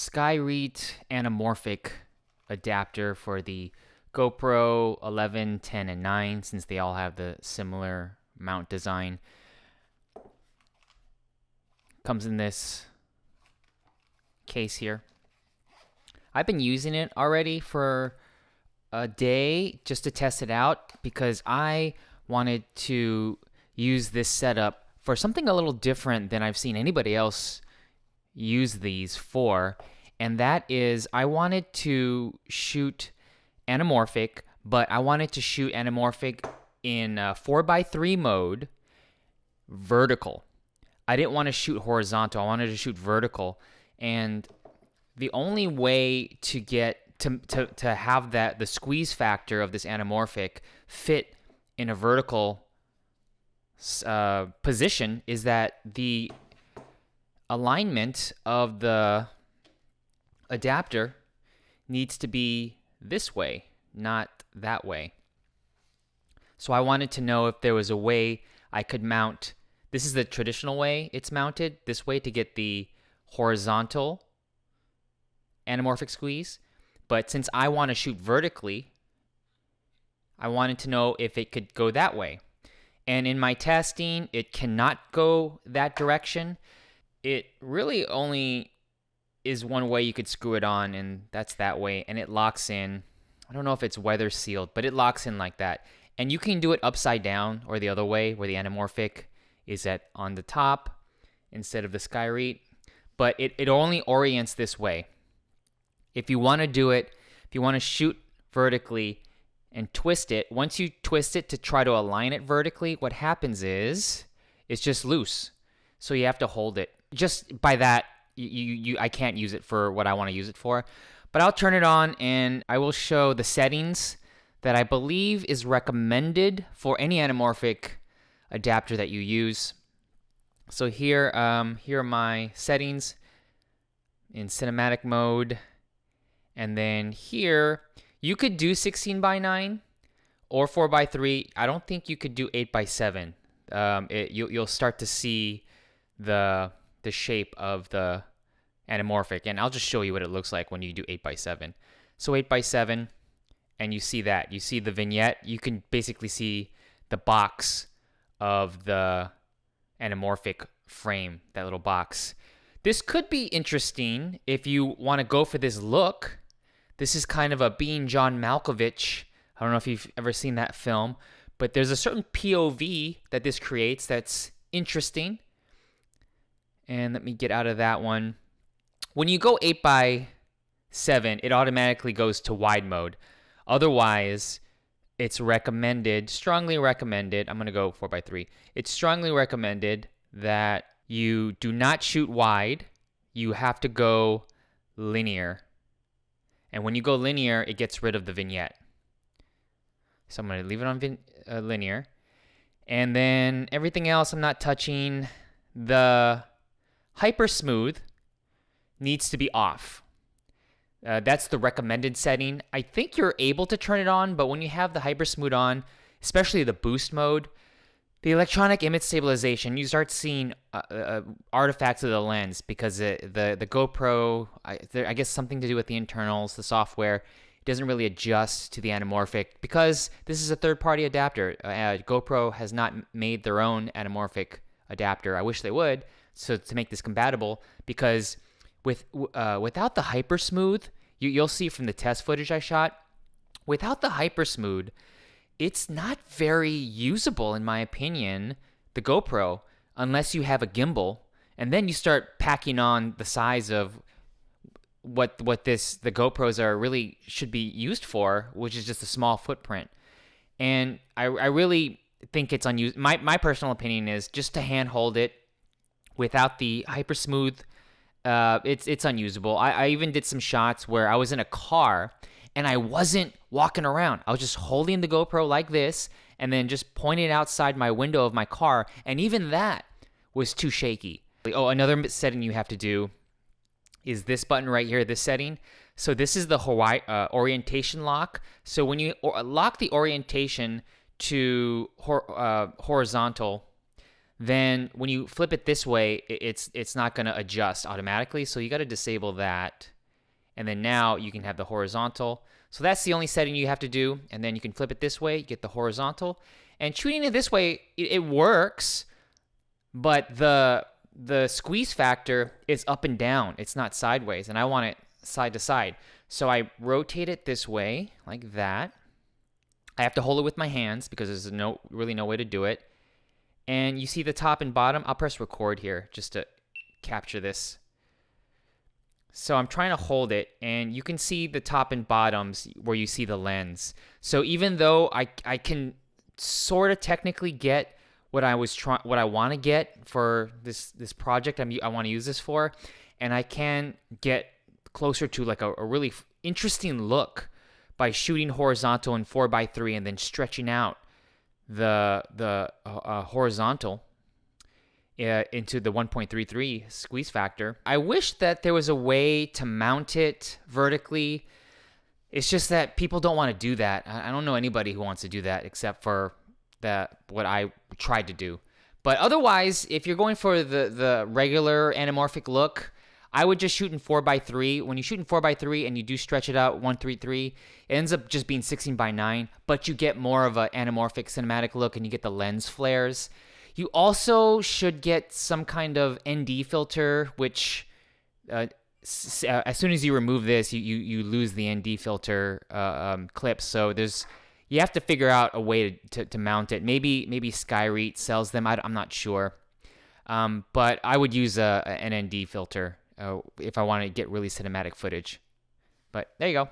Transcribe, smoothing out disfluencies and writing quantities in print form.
Skyreat Anamorphic adapter for the GoPro 11, 10, and 9, since they all have the similar mount design. Comes in this case here. I've been using it already for a day just to test it out because I wanted to use this setup for something a little different than I've seen anybody else use these for, and that is I wanted to shoot anamorphic, but I wanted to shoot anamorphic in 4x3 mode, vertical. I didn't want to shoot horizontal. I wanted to shoot vertical, and the only way to get to have the squeeze factor of this anamorphic fit in a vertical position is that the alignment of the adapter needs to be this way, not that way. So I wanted to know if there was a way I could mount. This is the traditional way it's mounted, this way to get the horizontal anamorphic squeeze. But since I want to shoot vertically, I wanted to know if it could go that way. And in my testing, it cannot go that direction. It really only is one way you could screw it on, and that's that way. And it locks in. I don't know if it's weather sealed, but it locks in like that. And you can do it upside down or the other way, where the anamorphic is on the top instead of the Skyreat. But it only orients this way. If you want to do it, if you want to shoot vertically and twist it, once you twist it to try to align it vertically, what happens is it's just loose. So you have to hold it. Just by that, I can't use it for what I want to use it for. But I'll turn it on and I will show the settings that I believe is recommended for any anamorphic adapter that you use. So here are my settings in cinematic mode. And then here, you could do 16:9 or 4:3. I don't think you could do 8:7. You'll start to see the shape of the anamorphic, and I'll just show you what it looks like when you do 8:7. So 8:7, and you see that. You see the vignette. You can basically see the box of the anamorphic frame, that little box. This could be interesting if you want to go for this look. This is kind of a Being John Malkovich. I don't know if you've ever seen that film, but there's a certain POV that this creates that's interesting. And let me get out of that one. When you go 8:7, it automatically goes to wide mode. Otherwise, it's recommended, strongly recommended, I'm going to go 4:3. It's strongly recommended that you do not shoot wide. You have to go linear. And when you go linear, it gets rid of the vignette. So I'm going to leave it on linear. And then everything else I'm not touching. The hyper smooth needs to be off. That's the recommended setting. I think you're able to turn it on, but when you have the hyper smooth on, especially the boost mode, the electronic image stabilization, you start seeing artifacts of the lens because the GoPro, I guess something to do with the internals, the software, doesn't really adjust to the anamorphic because this is a third-party adapter. GoPro has not made their own anamorphic adapter. I wish they would, so to make this compatible, because without the hyper smooth, you'll see from the test footage I shot, without the hyper smooth, it's not very usable, in my opinion, the GoPro, unless you have a gimbal. And then you start packing on the size of what the GoPros are really should be used for, which is just a small footprint. And I really think it's unused. My personal opinion is just to hand hold it without the hyper smooth. It's unusable. I even did some shots where I was in a car and I wasn't walking around. I was just holding the GoPro like this and then just pointing outside my window of my car. And even that was too shaky. Oh, another setting you have to do is this button right here, this setting. So this is the orientation lock. So when you lock the orientation to horizontal, then when you flip it this way, it's not going to adjust automatically. So you got to disable that. And then now you can have the horizontal. So that's the only setting you have to do. And then you can flip it this way, get the horizontal. And shooting it this way, it works, but the squeeze factor is up and down. It's not sideways, and I want it side to side. So I rotate it this way, like that. I have to hold it with my hands because there's really no way to do it. And you see the top and bottom. I'll press record here just to capture this. So I'm trying to hold it, and you can see the top and bottoms where you see the lens. So even though I can sort of technically get what I want to get for this project I want to use this for, and I can get closer to like a really interesting look by shooting horizontal in 4x3 and then stretching out the horizontal into the 1.33 squeeze factor. I wish that there was a way to mount it vertically. It's just that people don't want to do that. I don't know anybody who wants to do that except for what I tried to do. But otherwise, if you're going for the regular anamorphic look, I would just shoot in 4x3. When you shoot in 4x3 and you do stretch it out 1.33, it ends up just being 16:9, but you get more of an anamorphic cinematic look and you get the lens flares. You also should get some kind of ND filter, which as soon as you remove this, you lose the ND filter clips. So you have to figure out a way to mount it. Maybe Skyreat sells them. I'm not sure. But I would use an ND filter if I want to get really cinematic footage. But there you go.